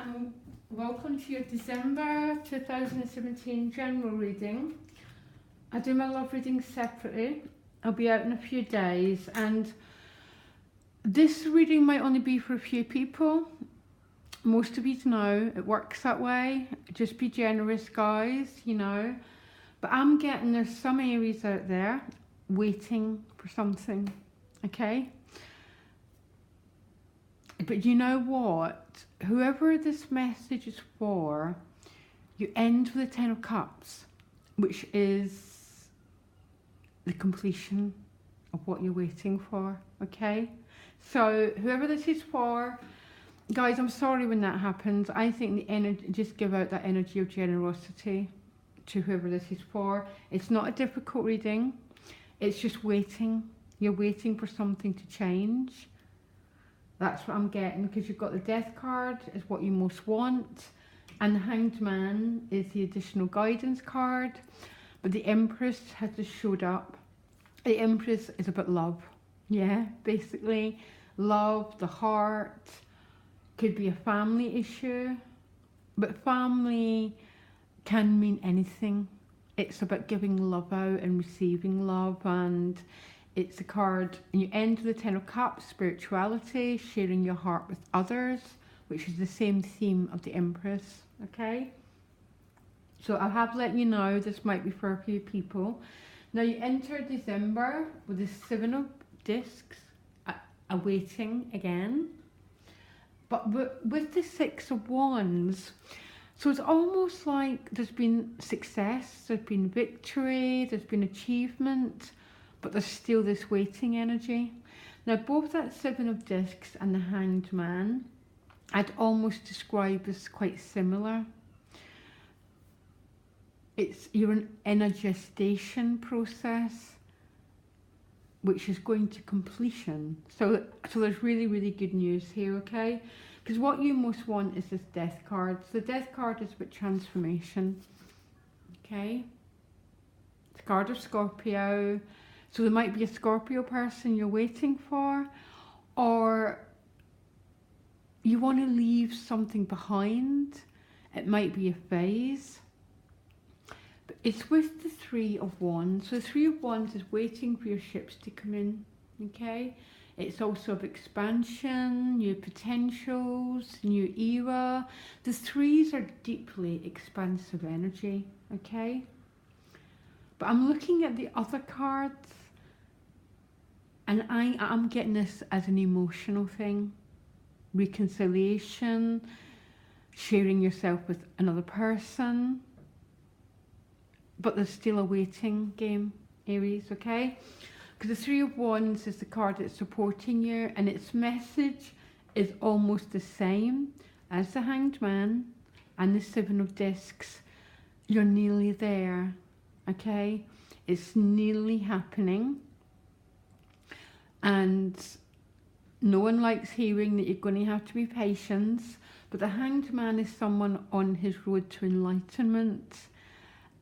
and welcome to your December 2017 general reading. I do my love readings separately. I'll be out in a few days, and this reading might only be for a few people. Most of you know it works that way. Just be generous, guys, you know. But I'm getting there's some Aries out there waiting for something, okay? But you know what? Whoever this message is for, you end with the Ten of Cups, which is the completion of what you're waiting for, okay? So whoever this is for, guys, I'm sorry when that happens. I think the energy, just give out that energy of generosity to whoever this is for. It's not a difficult reading. It's just waiting. You're waiting for something to change. That's what I'm getting, because you've got the Death card is what you most want, and the Hanged Man is the additional guidance card. But the Empress has just showed up. The Empress is about love. Yeah, basically love, the heart. Could be a family issue, but family can mean anything. It's about giving love out and receiving love, and it's a card, and you end with the Ten of Cups, spirituality, sharing your heart with others, which is the same theme of the Empress, okay? So I have let you know this might be for a few people. Now you enter December with the Seven of Discs, awaiting again. But with the Six of Wands, so it's almost like there's been success, there's been victory, there's been achievement, but there's still this waiting energy. Now both that Seven of Discs and the Hanged Man, I'd almost describe as quite similar. You're in a gestation process, which is going to completion. So there's really, really good news here, okay? Because what you most want is this Death card. So the Death card is about transformation, okay? It's a card of Scorpio. So there might be a Scorpio person you're waiting for, or you want to leave something behind. It might be a phase. But it's with the Three of Wands. So the Three of Wands is waiting for your ships to come in, okay? It's also of expansion, new potentials, new era. The threes are deeply expansive energy, okay? But I'm looking at the other cards, and I'm getting this as an emotional thing. Reconciliation, sharing yourself with another person. But there's still a waiting game, Aries, okay? Because the Three of Wands is the card that's supporting you, and its message is almost the same as the Hanged Man and the Seven of Discs. You're nearly there, okay? It's nearly happening. And no one likes hearing that you're going to have to be patient, but the Hanged Man is someone on his road to enlightenment.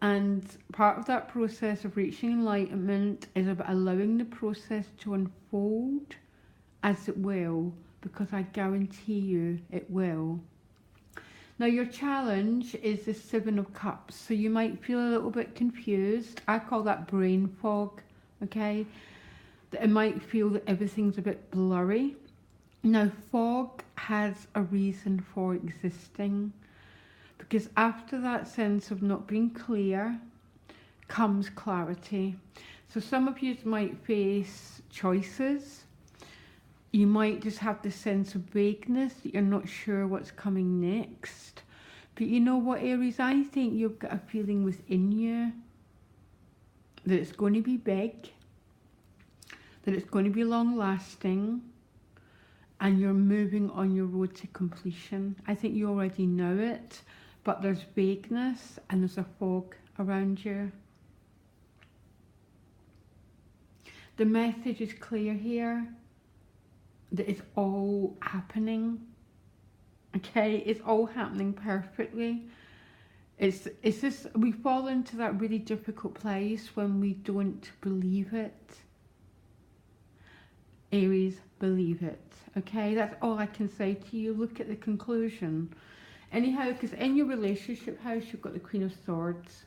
And part of that process of reaching enlightenment is about allowing the process to unfold as it will, because I guarantee you it will. Now your challenge is the Seven of Cups, so you might feel a little bit confused. I call that brain fog, okay? That it might feel that everything's a bit blurry. Now fog has a reason for existing, because after that sense of not being clear comes clarity. So some of you might face choices. You might just have this sense of vagueness that you're not sure what's coming next. But you know what, Aries, I think you've got a feeling within you that it's going to be big, that it's going to be long lasting, and you're moving on your road to completion. I think you already know it, but there's vagueness and there's a fog around you. The message is clear here, that it's all happening, okay? It's all happening perfectly. It's just, we fall into that really difficult place when we don't believe it. Aries, believe it, okay? That's all I can say to you. Look at the conclusion. Anyhow, because in your relationship house, you've got the Queen of Swords.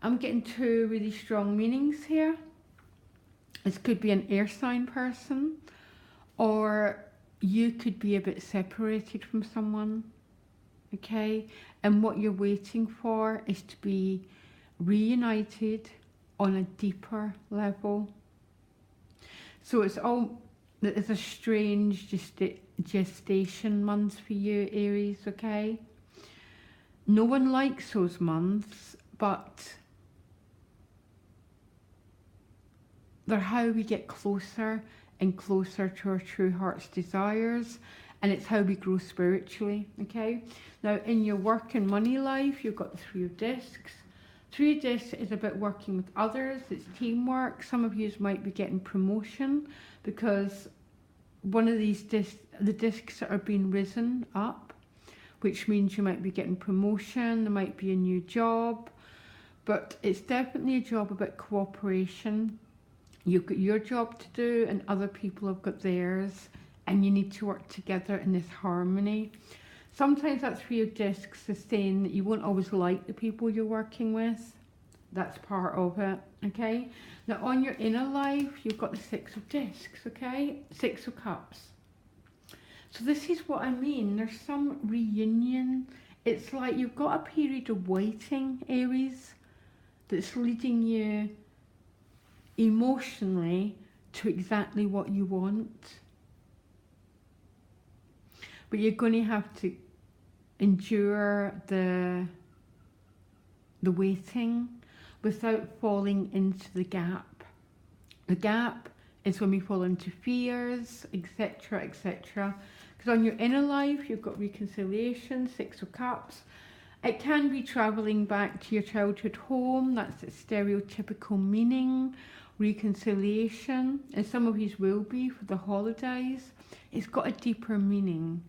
I'm getting two really strong meanings here. This could be an air sign person, or you could be a bit separated from someone, okay? And what you're waiting for is to be reunited on a deeper level. So it's a strange gestation month for you, Aries, okay? No one likes those months, but they're how we get closer and closer to our true heart's desires, and it's how we grow spiritually, okay? Now, in your work and money life, you've got the Three of Discs. Three of Discs is about working with others, it's teamwork. Some of you might be getting promotion because one of these the discs are being risen up, which means you might be getting promotion, there might be a new job, but it's definitely a job about cooperation. You've got your job to do and other people have got theirs, and you need to work together in this harmony. Sometimes that Three of Discs is saying that you won't always like the people you're working with. That's part of it, okay? Now on your inner life, you've got the Six of Discs, okay? Six of Cups. So this is what I mean. There's some reunion. It's like you've got a period of waiting, Aries, that's leading you emotionally to exactly what you want. But you're going to have to endure the waiting without falling into the gap. The gap is when we fall into fears, etc., etc. Because on your inner life, you've got reconciliation, Six of Cups. It can be travelling back to your childhood home. That's its stereotypical meaning. Reconciliation, and some of these will be for the holidays. It's got a deeper meaning.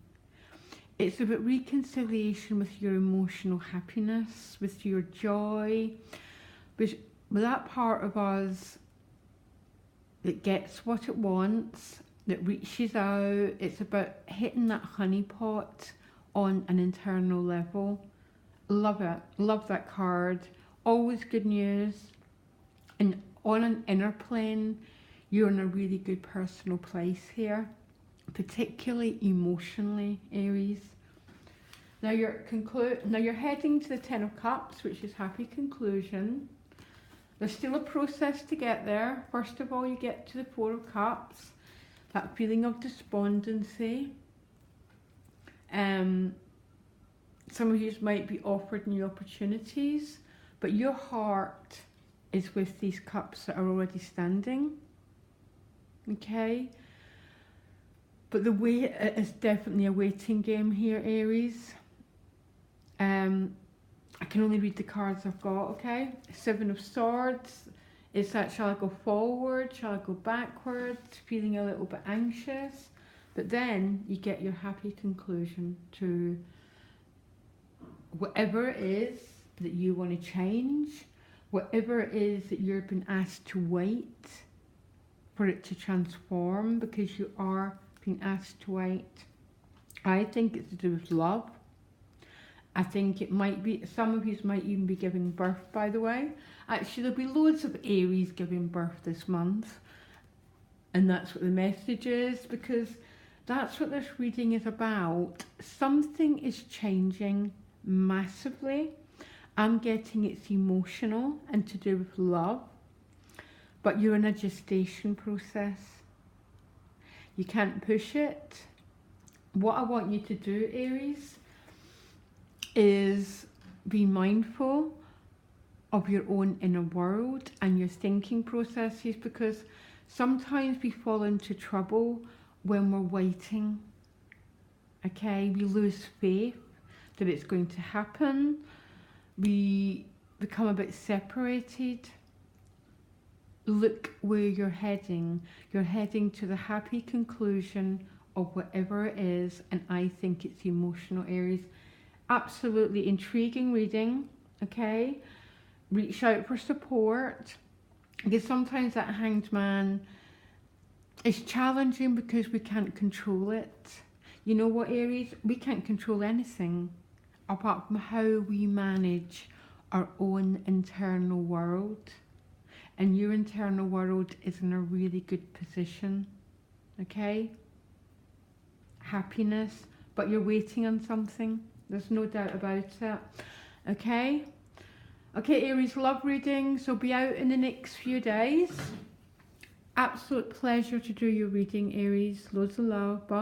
It's about reconciliation with your emotional happiness, with your joy, with that part of us that gets what it wants, that reaches out. It's about hitting that honeypot on an internal level. Love it. Love that card. Always good news. And on an inner plane, you're in a really good personal place here, particularly emotionally, Aries. Now you're heading to the Ten of Cups, which is happy conclusion. There's still a process to get there. First of all, you get to the Four of Cups, that feeling of despondency. Some of you might be offered new opportunities, but your heart is with these cups that are already standing, okay? But the wait is definitely a waiting game here, Aries. I can only read the cards I've got, okay? Seven of Swords is that, shall I go forward, shall I go backwards, feeling a little bit anxious, but then you get your happy conclusion to whatever it is that you want to change, whatever it is that you're being asked to wait for it to transform, because you are being asked to wait. I think it's to do with love. I think it might be, some of you might even be giving birth, by the way. Actually, there'll be loads of Aries giving birth this month. And that's what the message is, because that's what this reading is about. Something is changing massively. I'm getting it's emotional and to do with love. But you're in a gestation process. You can't push it. What I want you to do, Aries, is be mindful of your own inner world and your thinking processes, because sometimes we fall into trouble when we're waiting. Okay, we lose faith that it's going to happen. We become a bit separated. Look where you're heading. You're heading to the happy conclusion of whatever it is, and I think it's emotional, Aries. Absolutely intriguing reading, okay? Reach out for support, because sometimes that Hanged Man is challenging because we can't control it. You know what, Aries? We can't control anything. apart from how we manage our own internal world. And your internal world is in a really good position. Okay? Happiness, but you're waiting on something. There's no doubt about it. Okay? Okay, Aries, love readings will be out in the next few days. Absolute pleasure to do your reading, Aries. Loads of love. Bye.